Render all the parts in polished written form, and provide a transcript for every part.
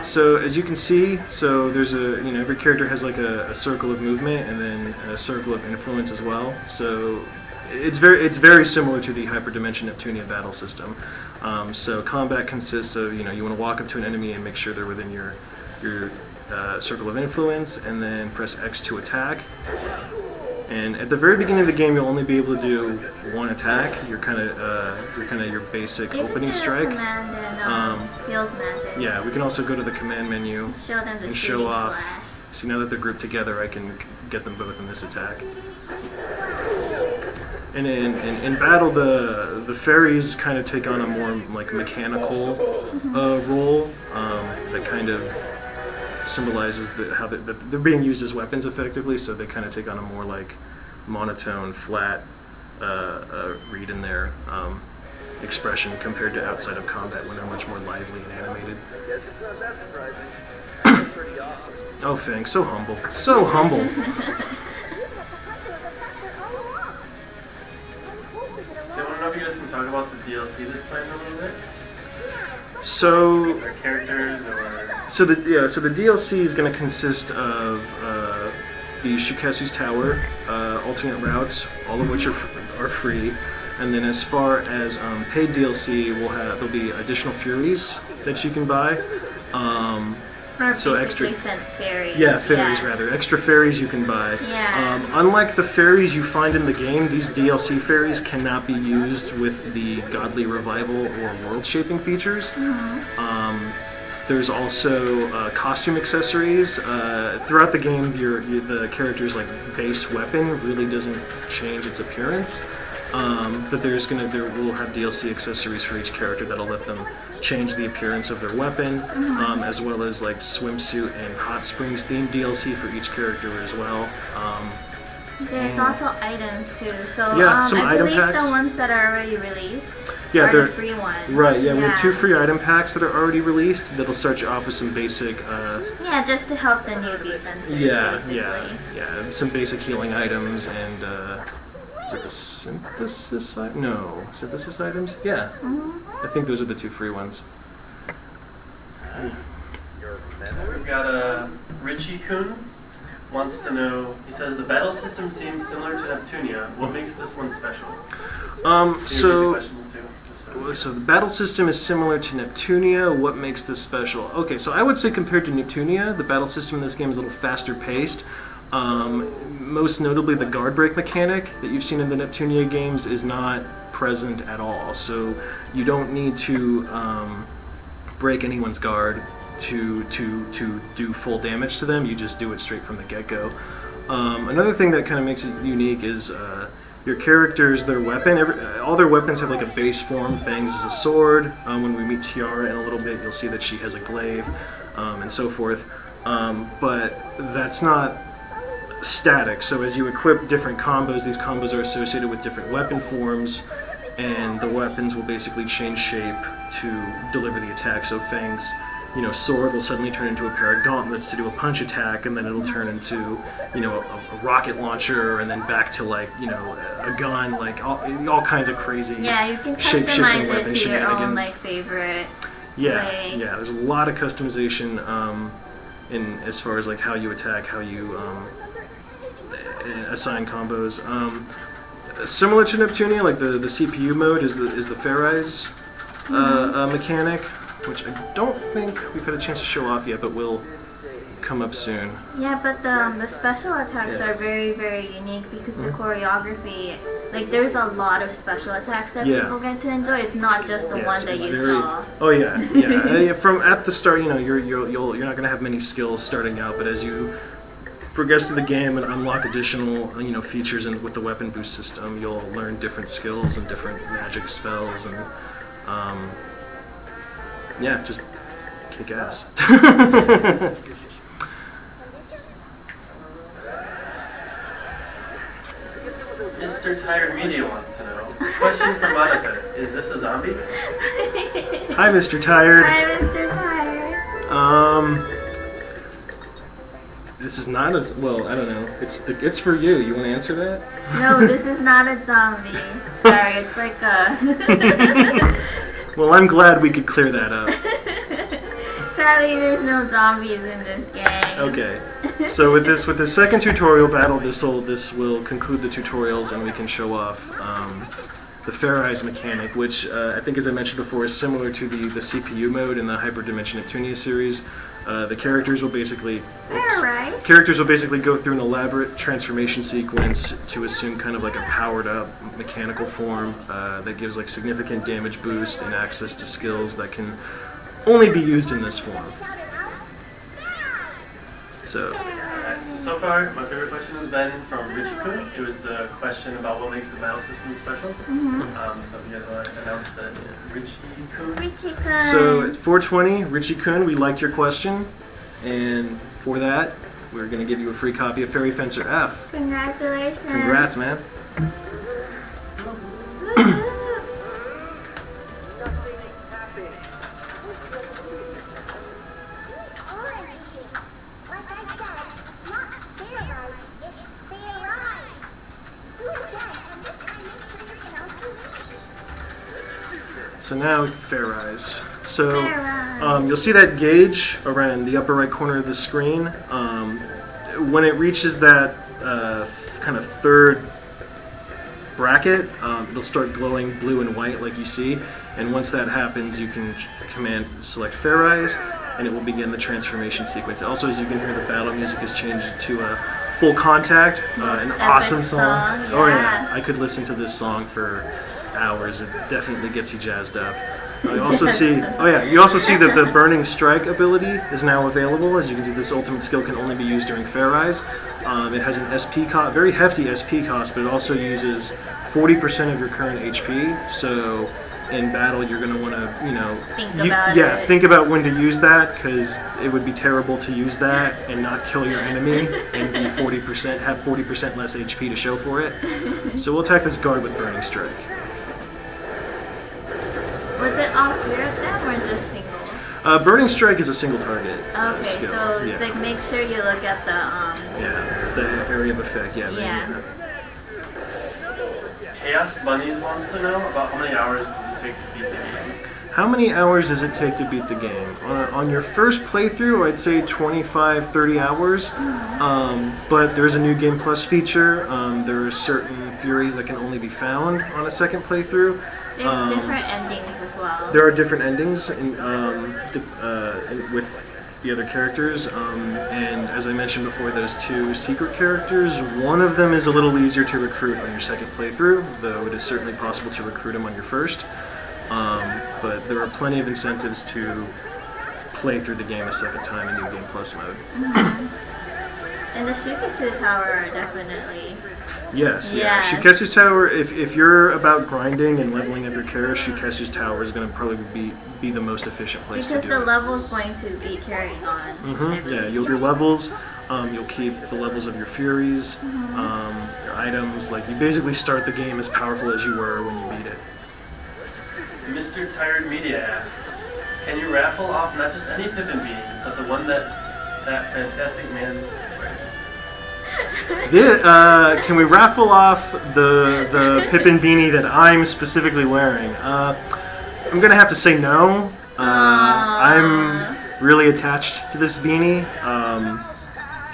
So as you can see, so there's every character has like a circle of movement and then a circle of influence as well. So it's very similar to the Hyperdimension Neptunia battle system. So combat consists of you want to walk up to an enemy and make sure they're within your circle of influence, and then press X to attack. And at the very beginning of the game, you'll only be able to do one attack. You're kind of your basic opening strike. Command and skills magic. Yeah, we can also go to the command menu Show them the and show off. slash. See, now that they're grouped together, I can get them both in this attack. And in battle, the fairies kind of take on a more like mechanical role that kind of symbolizes how they're being used as weapons effectively. So they kind of take on a more like monotone, flat read in their expression compared to outside of combat when they're much more lively and animated. Oh, Fang, so humble, so humble. I want to know if you guys can talk about the DLC that's planned a little bit. So, Or characters, or so the DLC is going to consist of the Shiketsu's Tower, alternate routes, all of which are free, and then as far as paid DLC, there'll be additional Furies that you can buy. So extra fairies. Yeah, fairies rather. Extra fairies you can buy. Yeah. Unlike the fairies you find in the game, these DLC fairies cannot be used with the Godly Revival or world-shaping features. There's also costume accessories. Throughout the game, the character's like base weapon really doesn't change its appearance. But there will have DLC accessories for each character that'll let them change the appearance of their weapon, as well as like swimsuit and hot springs themed DLC for each character as well. There's also items too. So Yeah, some I item believe packs. the ones that are already released Yeah, are they're the free ones. right. Yeah, we have 2 free item packs that are already released that'll start you off with some basic. Yeah, just to help the newbie fences. Yeah. Some basic healing items and. Is it the synthesis? No, synthesis items. Yeah, I think those are the 2 free ones. we've got Richie Kun wants to know. He says the battle system seems similar to Neptunia. What makes this one special? Can you read the questions too? So the battle system is similar to Neptunia. What makes this special? Okay, so I would say compared to Neptunia, the battle system in this game is a little faster paced. Most notably, the guard break mechanic that you've seen in the Neptunia games is not present at all. So you don't need to break anyone's guard to do full damage to them. You just do it straight from the get-go. Another thing that kind of makes it unique is your characters, their weapon. All their weapons have like a base form. Fang's is a sword. When we meet Tiara in a little bit, you'll see that she has a glaive, and so forth. But that's not static. So as you equip different combos, these combos are associated with different weapon forms, and the weapons will basically change shape to deliver the attack. So Fang's sword will suddenly turn into a pair of gauntlets to do a punch attack, and then it'll turn into a rocket launcher, and then back to like a gun, like all kinds of crazy Yeah, you can shape-shifting customize weapon it to your own shenanigans. like favorite way. Yeah, there's a lot of customization in as far as like how you attack, how you assign combos. Similar to Neptunia, like the CPU mode is the Fairies mechanic, which I don't think we've had a chance to show off yet, but will come up soon. Yeah, but the special attacks are very, very unique because the choreography, like there's a lot of special attacks that people get to enjoy. It's not just the one that you saw. Oh yeah. From at the start, you're not gonna have many skills starting out, but as you progress through the game and unlock additional features with the weapon boost system, you'll learn different skills and different magic spells, and just kick ass. Mr. Tired Media wants to know. Question for Monica: is this a zombie? Hi, Mr. Tired. Hi, Mr. Tired. This is not as well. I don't know. It's for you. You want to answer that? No, this is not a zombie. Sorry, it's like a. Well, I'm glad we could clear that up. Sadly, there's no zombies in this game. Okay. So with the second tutorial battle, this will conclude the tutorials, and we can show off the Fair Eyes mechanic, which I think, as I mentioned before, is similar to the CPU mode in the Hyperdimension Neptunia series. The characters will basically go through an elaborate transformation sequence to assume kind of like a powered-up mechanical form that gives like significant damage boost and access to skills that can only be used in this form. So far, my favorite question has been from Richie-kun. It was the question about what makes the battle system special. So if you guys want to announce that, Richie-kun. Richie-kun. So at 420, Richie-kun, we liked your question, and for that, we're going to give you a free copy of Fairy Fencer F. Congratulations. Congrats, man. So now, Fair Eyes. So you'll see that gauge around the upper right corner of the screen. When it reaches that kind of third bracket, it'll start glowing blue and white like you see. And once that happens, you can command select Fair Eyes, and it will begin the transformation sequence. Also, as you can hear, the battle music has changed to a Full Contact, an awesome song. Yeah. Oh yeah, I could listen to this song for hours. It definitely gets you jazzed up. You also see, that the Burning Strike ability is now available. As you can see, this ultimate skill can only be used during Fair Eyes. It has an SP cost, very hefty SP cost, but it also uses 40% of your current HP. So in battle, you're going to want to, think about when to use that, because it would be terrible to use that and not kill your enemy and be 40%, have 40% less HP to show for it. So we'll attack this guard with Burning Strike. Was it all three of them or just single? Burning Strike is a single target skill. So it's like make sure you look at the the area of effect. Chaos Bunnies wants to know about how many hours does it take to beat the game? How many hours does it take to beat the game? On your first playthrough, I'd say 25, 30 hours. But there's a new Game Plus feature. There are certain Furies that can only be found on a second playthrough. There's different endings as well. There are different endings with the other characters, and as I mentioned before, those two secret characters, one of them is a little easier to recruit on your second playthrough, though it is certainly possible to recruit him on your first. But there are plenty of incentives to play through the game a second time in New Game Plus mode. And the Shikasu Tower are definitely... Yes, yeah. Shiketsu's Tower, if you're about grinding and leveling up your character, Shiketsu's Tower is going to probably be the most efficient place to do it. Because the level's going to be carrying on. Yeah, you'll do levels, you'll keep the levels of your Furies, your items, like you basically start the game as powerful as you were when you beat it. Mr. Tired Media asks, can you raffle off not just any Pippin beanie, but the one that fantastic man's wearing? Can we raffle off the Pippin beanie that I'm specifically wearing? I'm gonna have to say no. I'm really attached to this beanie,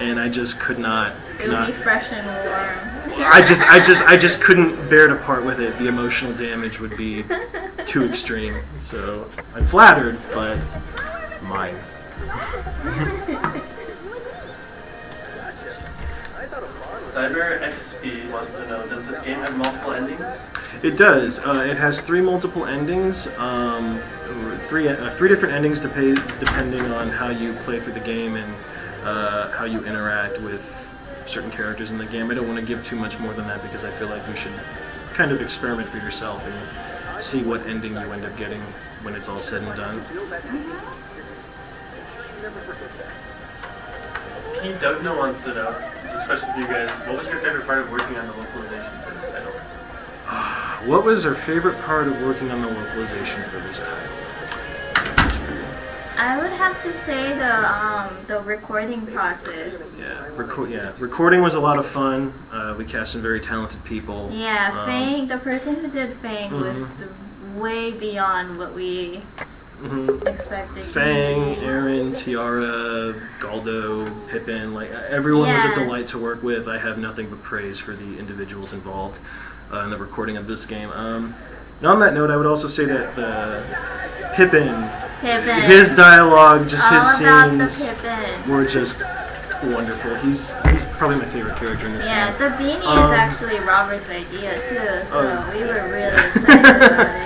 and I just could not. It would be fresh and warm. I just couldn't bear to part with it. The emotional damage would be too extreme. So I'm flattered, but mine. Cyber XP wants to know, does this game have multiple endings? It does. It has 3 multiple endings, three different endings depending on how you play through the game and how you interact with certain characters in the game. I don't want to give too much more than that because I feel like you should kind of experiment for yourself and see what ending you end up getting when it's all said and done. Pete Dugno wants to know, this question for you guys, what was your favorite part of working on the localization for this title? What was our favorite part of working on the localization for this title? I would have to say the recording process. Recording was a lot of fun. We cast some very talented people. Yeah, Fang, the person who did Fang was way beyond what we expected. Fang, Aaron, Tiara, Galdo, Pippin, like everyone was a delight to work with. I have nothing but praise for the individuals involved in the recording of this game. And on that note, I would also say that Pippin, his dialogue, just his scenes were just wonderful. He's probably my favorite character in this game. Yeah, the beanie is actually Robert's idea too, so we were really excited about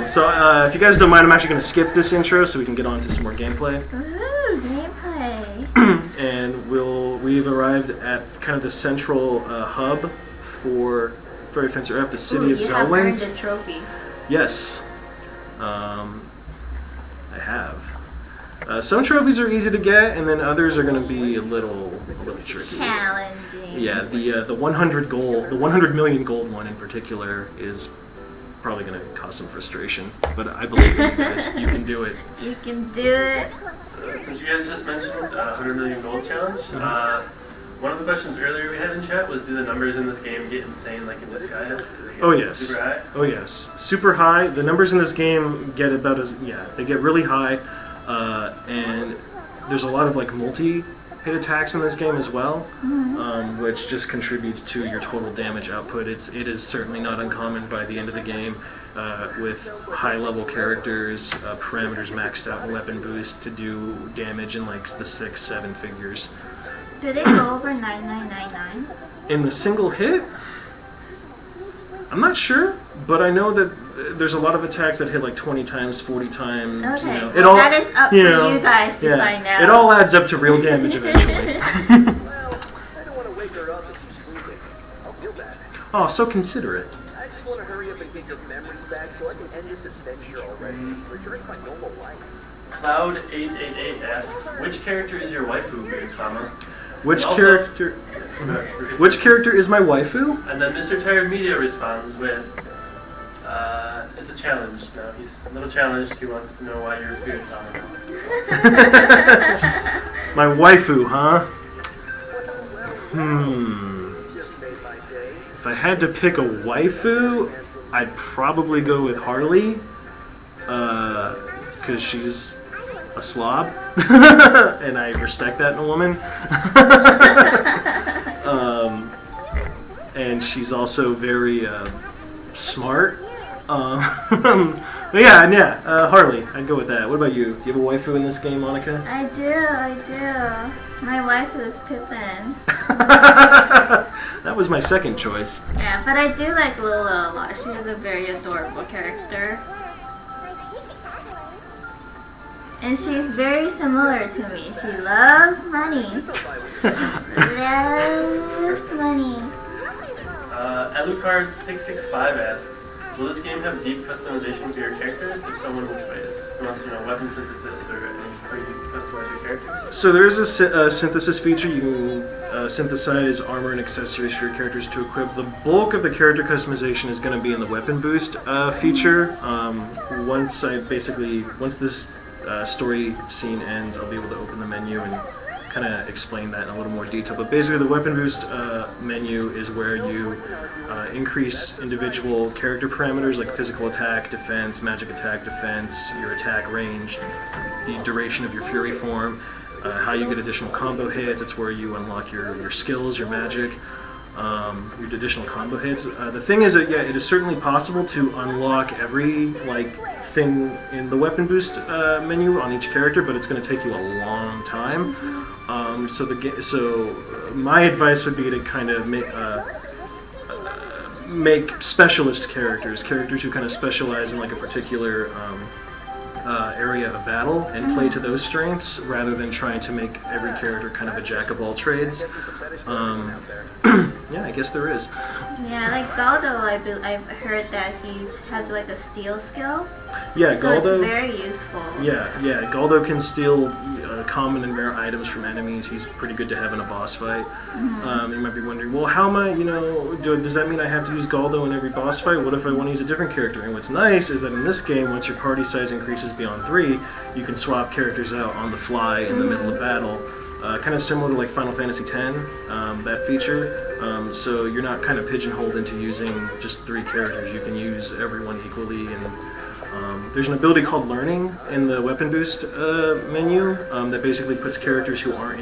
it. So if you guys don't mind, I'm actually going to skip this intro so we can get on to some more gameplay. Ooh, gameplay. And we've arrived at kind of the central hub for Fairy Fencer F, the city of Zelwyn. You have earned a trophy. Yes, I have. Some trophies are easy to get, and then others are going to be a little tricky. Challenging. Yeah, the 100 million gold one in particular is probably going to cause some frustration, but I believe in you guys. You can do it. You can do it. So, since you guys just mentioned 100 million gold challenge, one of the questions earlier we had in chat was, do the numbers in this game get insane like in Disgaea? Oh yes. Super high? Oh yes. Super high. The numbers in this game get about they get really high, and there's a lot of like multi-hit attacks in this game as well, which just contributes to your total damage output. It is certainly not uncommon by the end of the game with high-level characters, parameters maxed out, and weapon boost to do damage in like the 6-7 figures. Do they go over 9999? In a single hit? I'm not sure, but I know that there's a lot of attacks that hit like 20 times, 40 times. Okay, that is up for you guys to find out. It all adds up to real damage eventually. Oh, so considerate. I just want to hurry up and get your memories back so I can end this adventure already. Return to my normal life. Cloud888 asks, which character is your waifu, Beard-sama? Which character is my waifu? And then Mr. Tired Media responds with, it's a challenge. No, he's a little challenged. He wants to know why you're Beard-sama now. My waifu, huh? If I had to pick a waifu, I'd probably go with Harley, because she's a slob, and I respect that in a woman. And she's also very smart. But yeah, Harley, I'd go with that. What about you? Do you have a waifu in this game, Monica? I do. My waifu is Pippin. That was my second choice. Yeah, but I do like Lola a lot. She is a very adorable character. And she's very similar to me. She loves money. Loves money. Alucard665 asks, will this game have deep customization for your characters? If so, in which ways? He wants to know weapon synthesis or how you customize your characters. So there is a synthesis feature. You can synthesize armor and accessories for your characters to equip. The bulk of the character customization is going to be in the weapon boost feature. Once this story scene ends, I'll be able to open the menu and kind of explain that in a little more detail. But basically the weapon boost menu is where you increase individual character parameters like physical attack, defense, magic attack, defense, your attack range, the duration of your fury form, how you get additional combo hits. It's where you unlock your skills, your magic, your additional combo hits. The thing is that it is certainly possible to unlock every thing in the weapon boost menu on each character, but it's going to take you a long time. So my advice would be to kind of make specialist characters who kind of specialize in like a particular area of battle and play to those strengths rather than trying to make every character kind of a jack of all trades. Yeah, I guess there is. Yeah, like Galdo, I've heard that he has like a steal skill. Yeah, so Galdo. It's very useful. Yeah, Galdo can steal common and rare items from enemies. He's pretty good to have in a boss fight. You might be wondering, well, how am I, does that mean I have to use Galdo in every boss fight? What if I want to use a different character? And what's nice is that in this game, once your party size increases beyond 3, you can swap characters out on the fly in the middle of battle. Kind of similar to like Final Fantasy X, that feature. So you're not kind of pigeonholed into using just 3 characters. You can use everyone equally, and There's an ability called Learning in the Weapon Boost menu that basically puts characters who aren't